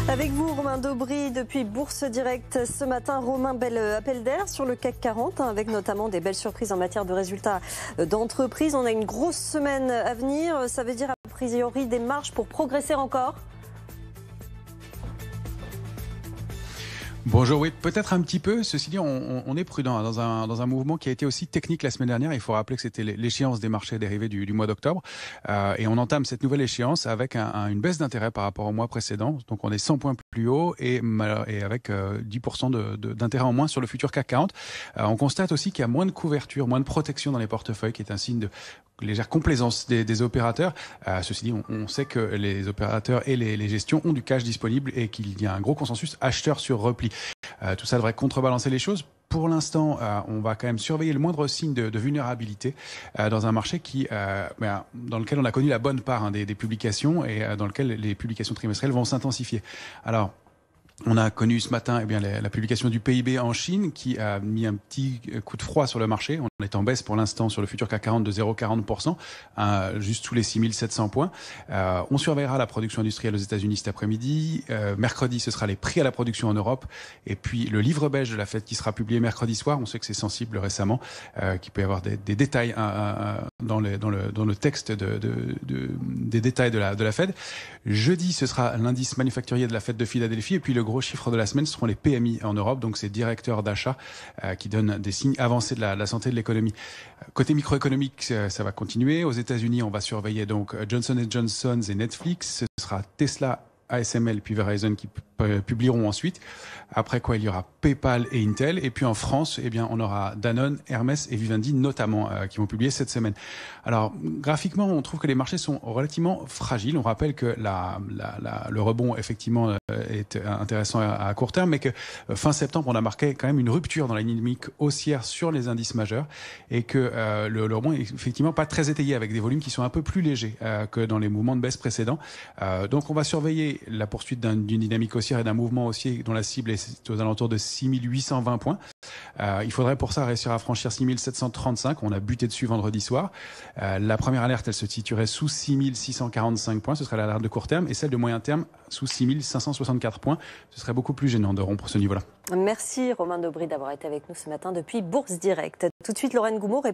Avec vous, Romain Daubry, depuis Bourse Direct. Ce matin, Romain, bel appel d'air sur le CAC 40, avec notamment des belles surprises en matière de résultats d'entreprise. On a une grosse semaine à venir. Ça veut dire a priori des marges pour progresser encore? Bonjour, oui, peut-être un petit peu. Ceci dit, on est prudent dans un mouvement qui a été aussi technique la semaine dernière. Il faut rappeler que c'était l'échéance des marchés dérivés du mois d'octobre. Et on entame cette nouvelle échéance avec une baisse d'intérêt par rapport au mois précédent. Donc on est 100 points plus haut et avec 10% d'intérêt en moins sur le futur CAC 40. On constate aussi qu'il y a moins de couverture, moins de protection dans les portefeuilles, qui est un signe de légère complaisance des opérateurs. Ceci dit, on sait que les opérateurs et les gestions ont du cash disponible et qu'il y a un gros consensus acheteur sur repli. Tout ça devrait contrebalancer les choses. Pour l'instant, on va quand même surveiller le moindre signe de vulnérabilité dans un marché dans lequel on a connu la bonne part des publications et dans lequel les publications trimestrielles vont s'intensifier. Alors, on a connu ce matin la publication du PIB en Chine qui a mis un petit coup de froid sur le marché. On est en baisse pour l'instant sur le futur CAC 40 de 0,40%, juste sous les 6700 points. On surveillera la production industrielle aux États-Unis cet après-midi. Mercredi, ce sera les prix à la production en Europe. Et puis le livre belge de la Fed qui sera publié mercredi soir. On sait que c'est sensible récemment, qu'il peut y avoir des détails dans le texte des détails de la Fed. Jeudi, ce sera l'indice manufacturier de la Fed de Philadelphie. Et puis le gros chiffre de la semaine seront les PMI en Europe, donc ces directeurs d'achat qui donnent des signes avancés de la santé de l'économie. Côté microéconomique, ça va continuer. Aux États-Unis, on va surveiller donc Johnson & Johnson et Netflix. Ce sera Tesla, ASML puis Verizon qui publieront ensuite. Après quoi, il y aura PayPal et Intel. Et puis en France, on aura Danone, Hermès et Vivendi notamment qui vont publier cette semaine. Alors, graphiquement, on trouve que les marchés sont relativement fragiles. On rappelle que le rebond, effectivement, est intéressant à court terme, mais que fin septembre, on a marqué quand même une rupture dans la dynamique haussière sur les indices majeurs et que le rebond est effectivement pas très étayé avec des volumes qui sont un peu plus légers que dans les mouvements de baisse précédents. Donc, on va surveiller la poursuite d'une dynamique haussière et d'un mouvement haussier dont la cible est aux alentours de 6820 points. Il faudrait pour ça réussir à franchir 6735. On a buté dessus vendredi soir. La première alerte, elle se situerait sous 6645 points. Ce serait l'alerte de court terme. Et celle de moyen terme, sous 6564 points. Ce serait beaucoup plus gênant de rompre ce niveau-là. Merci Romain Daubry d'avoir été avec nous ce matin depuis Bourse Direct. Tout de suite, Lorraine Goumeau.